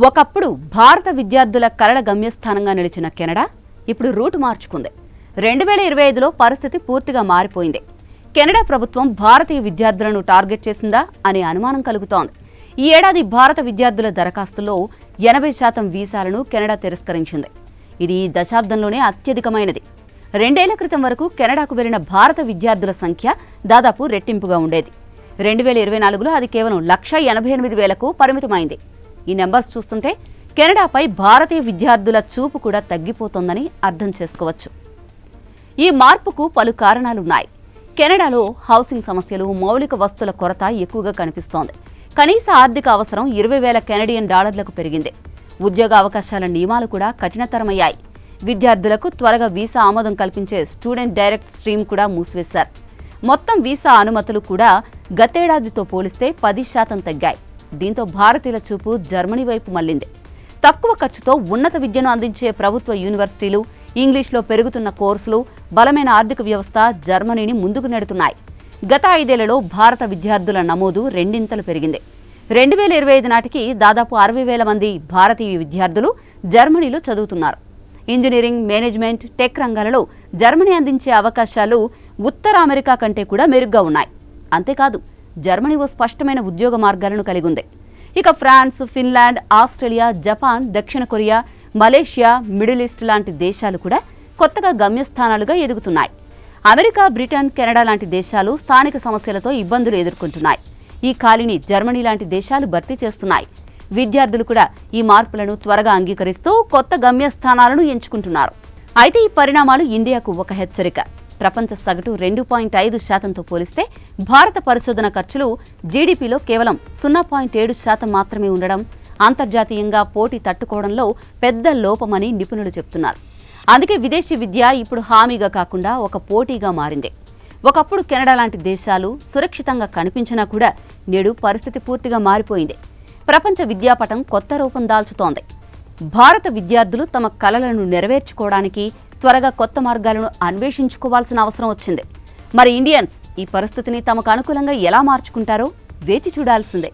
ఒకప్పుడు భారత విద్యార్థుల కలల గమ్యస్థానంగా నిలిచిన కెనడా ఇప్పుడు రూట్ మార్చుకుంది. 2025లో పరిస్థితి పూర్తిగా మారిపోయింది. కెనడా ప్రభుత్వం భారతీయ విద్యార్థులను టార్గెట్ చేసిందా అనే అనుమానం కలుగుతోంది. ఈ ఏడాది భారత విద్యార్థుల దరఖాస్తుల్లో 80% వీసాలను కెనడా తిరస్కరించింది. ఇది ఈ దశాబ్దంలోనే అత్యధికమైనది. 2 ఏళ్ల క్రితం వరకు కెనడాకు వెళ్లిన భారత విద్యార్థుల సంఖ్య దాదాపు రెట్టింపుగా ఉండేది. 2024లో అది కేవలం 188,000కు పరిమితమైంది. ఈ నెంబర్స్ చూస్తుంటే కెనడాపై భారతీయ విద్యార్థుల చూపు కూడా తగ్గిపోతోందని అర్థం చేసుకోవచ్చు. ఈ మార్పుకు పలు కారణాలున్నాయి. కెనడాలో హౌసింగ్ సమస్యలు, మౌలిక వస్తువుల కొరత ఎక్కువగా కనిపిస్తోంది. కనీస ఆర్థిక అవసరం 20,000 కెనడియన్ డాలర్లకు పెరిగింది. ఉద్యోగ అవకాశాల నియమాలు కూడా కఠినతరమయ్యాయి. విద్యార్థులకు త్వరగా వీసా ఆమోదం కల్పించే స్టూడెంట్ డైరెక్ట్ స్ట్రీమ్ కూడా మూసివేశారు. మొత్తం వీసా అనుమతులు కూడా గతేడాదితో పోలిస్తే 10% తగ్గాయి. దీంతో భారతీయుల చూపు జర్మనీ వైపు మళ్లింది. తక్కువ ఖర్చుతో ఉన్నత విద్యను అందించే ప్రభుత్వ యూనివర్సిటీలు, ఇంగ్లీష్లో పెరుగుతున్న కోర్సులు, బలమైన ఆర్థిక వ్యవస్థ జర్మనీని ముందుకు నెడుతున్నాయి. గత 5 ఏళ్లలో భారత విద్యార్థుల నమోదు రెండింతలు పెరిగింది. 2025 నాటికి దాదాపు 60,000 మంది భారతీయ విద్యార్థులు జర్మనీలో చదువుతున్నారు. ఇంజనీరింగ్, మేనేజ్మెంట్, టెక్ రంగాలలో జర్మనీ అందించే అవకాశాలు ఉత్తర అమెరికా కంటే కూడా మెరుగ్గా ఉన్నాయి. అంతేకాదు, జర్మనీ ఓ స్పష్టమైన ఉద్యోగ మార్గాలను కలిగి ఉంది. ఇక ఫ్రాన్స్, ఫిన్లాండ్, ఆస్ట్రేలియా, జపాన్, దక్షిణ కొరియా, మలేషియా, మిడిల్ ఈస్ట్ లాంటి దేశాలు కూడా కొత్తగా గమ్యస్థానాలుగా ఎదుగుతున్నాయి. అమెరికా, బ్రిటన్, కెనడా లాంటి దేశాలు స్థానిక సమస్యలతో ఇబ్బందులు ఎదుర్కొంటున్నాయి. ఈ ఖాళీని జర్మనీ లాంటి దేశాలు భర్తీ చేస్తున్నాయి. విద్యార్థులు కూడా ఈ మార్పులను త్వరగా అంగీకరిస్తూ కొత్త గమ్యస్థానాలను ఎంచుకుంటున్నారు. అయితే ఈ పరిణామాలు ఇండియాకు ఒక హెచ్చరిక. ప్రపంచ సగటు 2.5%తో పోలిస్తే భారత పరిశోధన ఖర్చులు జీడీపీలో కేవలం 0.7% మాత్రమే ఉండడం అంతర్జాతీయంగా పోటీ తట్టుకోవడంలో పెద్ద లోపమని నిపుణులు చెబుతున్నారు. అందుకే విదేశీ విద్య ఇప్పుడు హామీగా కాకుండా ఒక పోటీగా మారింది. ఒకప్పుడు కెనడా లాంటి దేశాలు సురక్షితంగా కనిపించినా కూడా నేడు పరిస్థితి పూర్తిగా మారిపోయింది. ప్రపంచ విద్యాపటం కొత్త రూపం దాల్చుతోంది. భారత విద్యార్థులు తమ కలలను నెరవేర్చుకోవడానికి త్వరగా కొత్త మార్గాలను అన్వేషించుకోవాల్సిన అవసరం వచ్చింది. మరి ఇండియన్స్ ఈ పరిస్థితిని తమకు అనుకూలంగా ఎలా మార్చుకుంటారో వేచి చూడాల్సిందే.